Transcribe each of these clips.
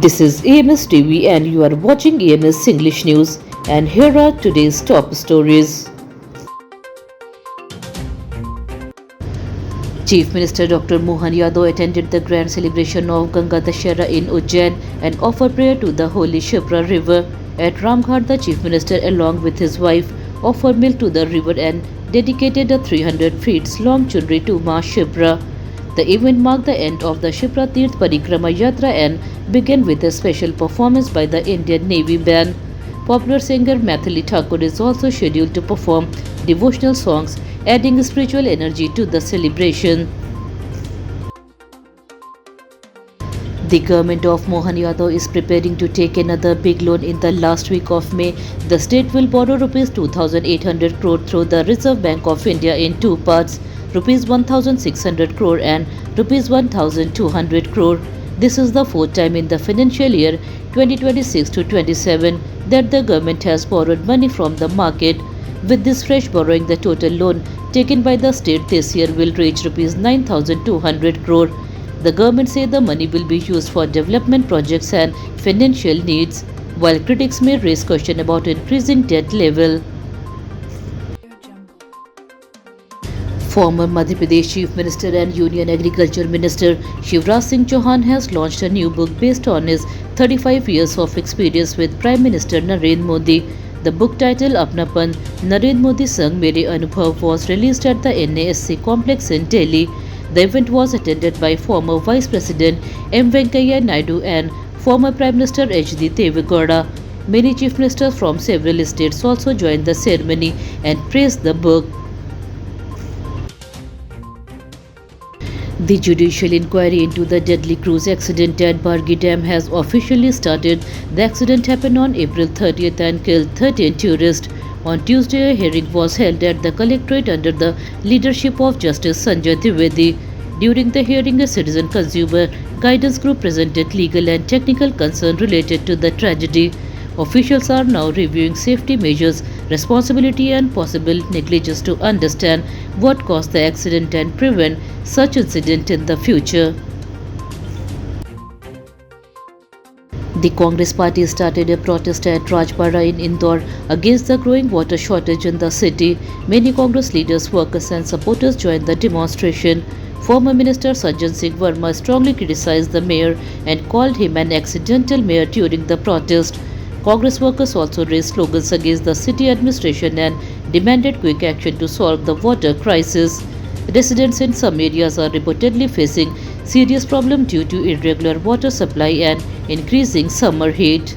This is AMS TV and you are watching AMS English News, and here are today's top stories. Chief Minister Dr. Mohan Yadav attended the grand celebration of Ganga Dashera in Ujjain and offered prayer to the holy Shipra river. At Ramghat, the Chief Minister along with his wife offered milk to the river and dedicated a 300 feet long chunri to Ma Shipra. The event marked the end of the Shipra Tirth Parikrama Yatra and began with a special performance by the Indian Navy Band. Popular singer Maithili Thakur is also scheduled to perform devotional songs, adding spiritual energy to the celebration. The government of Mohan Yadav is preparing to take another big loan in the last week of May. The state will borrow Rs 2,800 crore through the Reserve Bank of India in two parts, Rs 1,600 crore and Rs 1,200 crore. This is the fourth time in the financial year 2026 to 27 that the government has borrowed money from the market. With this fresh borrowing, the total loan taken by the state this year will reach Rs 9,200 crore. The government say the money will be used for development projects and financial needs, while critics may raise question about increasing debt level. Former Madhya Pradesh Chief Minister and Union Agriculture Minister Shivraj Singh Chauhan has launched a new book based on his 35 years of experience with Prime Minister Narendra Modi. The book titled Apnapan Narendra Modi Sang Mere Anubhav was released at the NASC complex in Delhi. The event was attended by former Vice President M. Venkaiah Naidu and former Prime Minister H.D. Devegowda. Many chief ministers from several states also joined the ceremony and praised the book. The judicial inquiry into the deadly cruise accident at Bargi Dam has officially started. The accident happened on April 30th and killed 13 tourists. On Tuesday, a hearing was held at the collectorate under the leadership of Justice Sanjay Dwivedi. During the hearing, a citizen consumer guidance group presented legal and technical concerns related to the tragedy. Officials are now reviewing safety measures, responsibility and possible negligence to understand what caused the accident and prevent such incident in the future. The Congress party started a protest at Rajpara in Indore against the growing water shortage in the city. Many Congress leaders, workers and supporters joined the demonstration. Former Minister Sajjan Singh Verma strongly criticized the mayor and called him an accidental mayor during the protest. Congress workers also raised slogans against the city administration and demanded quick action to solve the water crisis. Residents in some areas are reportedly facing serious problems due to irregular water supply and increasing summer heat.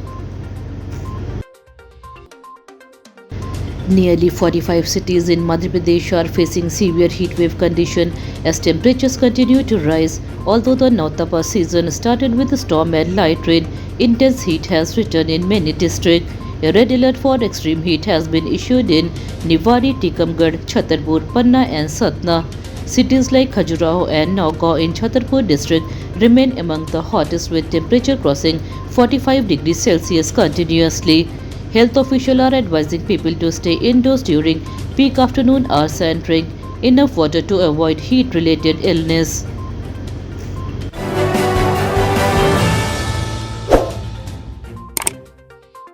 Nearly 45 cities in Madhya Pradesh are facing severe heatwave condition as temperatures continue to rise. Although the Nautapa season started with a storm and light rain, intense heat has returned in many districts. A red alert for extreme heat has been issued in Niwari, Tikamgarh, Chhatarpur, Panna and Satna. Cities like Khajuraho and Nagaon in Chhatarpur district remain among the hottest with temperature crossing 45 degrees Celsius continuously. Health officials are advising people to stay indoors during peak afternoon hours and drink enough water to avoid heat-related illness.